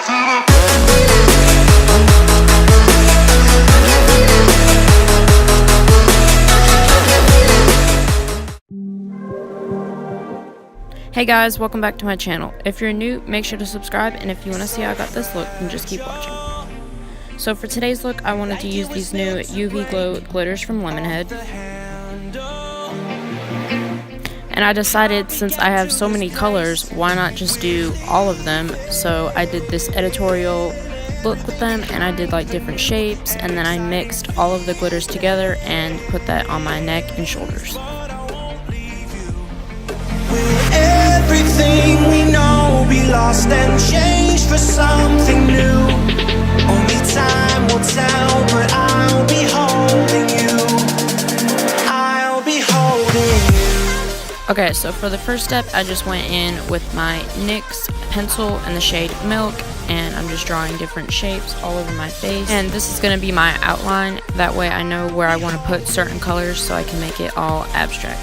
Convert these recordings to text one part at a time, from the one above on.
Hey guys, welcome back to my channel. If you're new, make sure to subscribe, and if you want to see how I got this look, then just keep watching. So for today's look, I wanted to use these new UV glow glitters from Lemonhead. And I decided, since I have so many colors, why not just do all of them? So I did this editorial look with them, and I did like different shapes, and then I mixed all of the glitters together and put that on my neck and shoulders. Everything we know be lost and changed for something new. Only time will tell, but I'll be holding you. I'll be holding you. Okay, so for the first step, I just went in with my NYX pencil in the shade Milk, and I'm just drawing different shapes all over my face. And this is going to be my outline, that way I know where I want to put certain colors so I can make it all abstract.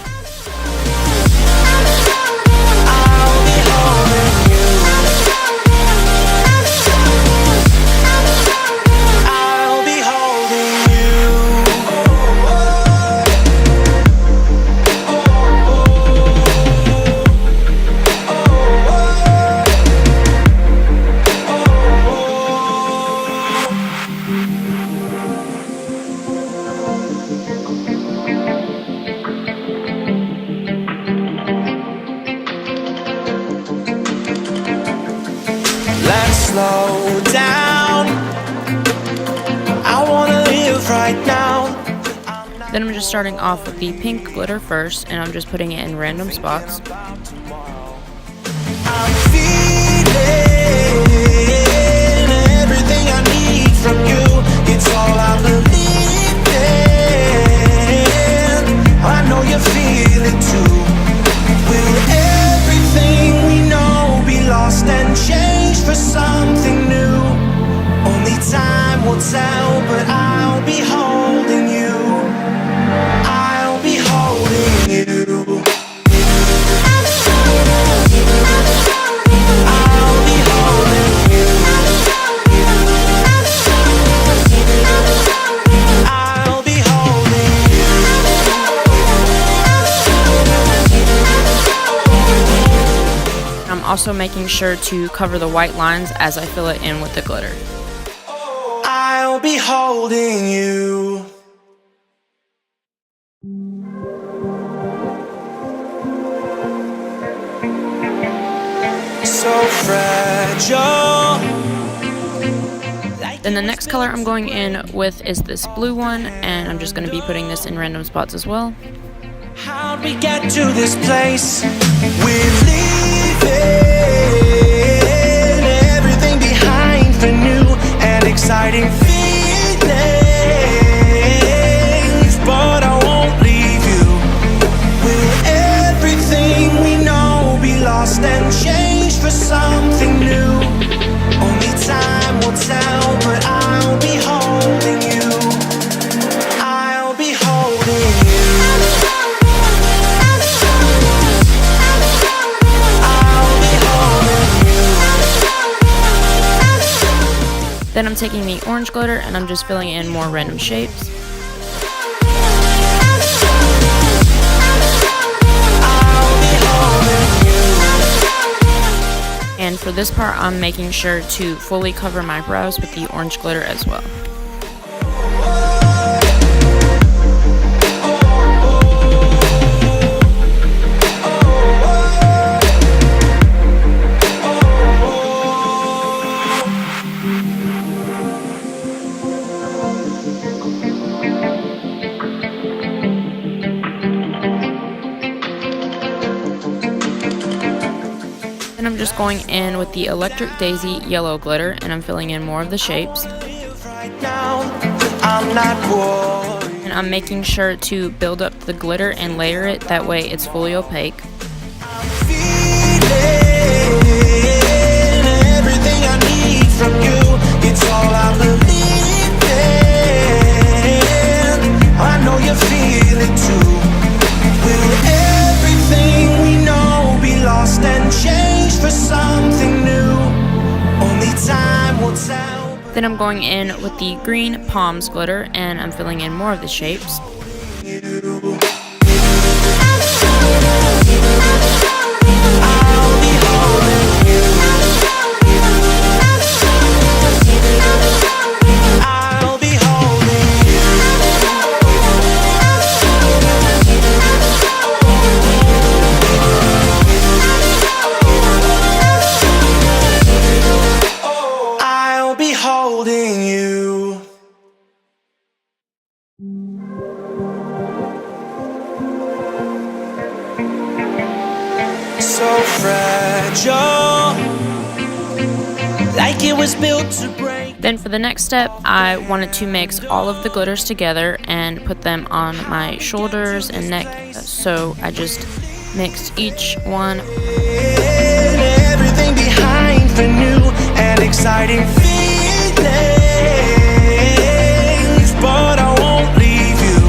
Slow down. I wanna live right now. Then I'm just starting off with the pink glitter first, and I'm just putting it in random spots. I'm feeling everything I need from you. It's all I believe in. I know you feel it too. Will everything we know be lost and changed for something new? Only time will tell, but I'll be holding you. I'll be holding you. I'll be holding you. I'll be holding you. I'm also making sure to cover the white lines as I fill it in with the glitter. I'll be holding you. So fragile. Then the next color I'm going in with is this blue one, and I'm just going to be putting this in random spots as well. How'd we get to this place? We're leaving everything behind for new and exciting feelings, but I won't leave you. Will everything we know be lost and changed for something new? Only time will tell, but I'll be holding you. I'll be holding you. Then I'm taking the orange glitter and I'm just filling in more random shapes. And for this part, I'm making sure to fully cover my brows with the orange glitter as well. And I'm just going in with the Electric Daisy yellow glitter, and I'm filling in more of the shapes. And I'm making sure to build up the glitter and layer it, that way it's fully opaque. Everything I need from you, it's all I believe in. I know you feel it too. Will everything we know be lost and changed for something new? Only time Then I'm going in with the green palms glitter, and I'm filling in more of the shapes. So fragile, like it was built to break. Then for the next step, I wanted to mix all of the glitters together and put them on my shoulders and neck. So I just mixed each one. Everything behind for new and exciting feelings, but I won't leave you.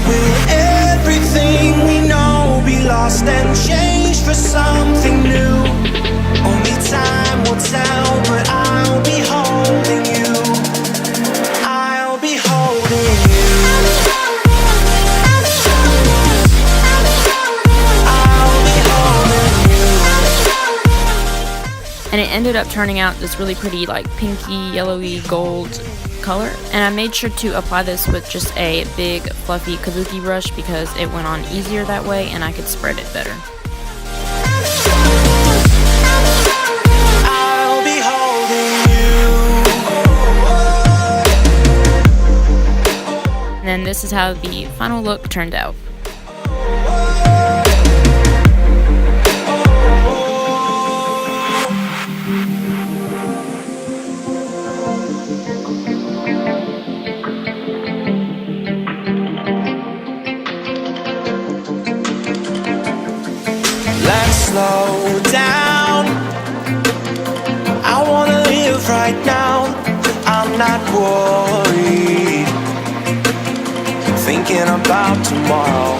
Will everything we know be lost and changed for something new? Only time will tell, but I'll be holding you. I'll be holding you. I'll be holding you. And it ended up turning out this really pretty, like pinky, yellowy, gold color. And I made sure to apply this with just a big fluffy kabuki brush because it went on easier that way and I could spread it better. I'll be holding you. And then this is how the final look turned out. Let's slow down. I wanna live right now. I'm not worried, thinking about tomorrow.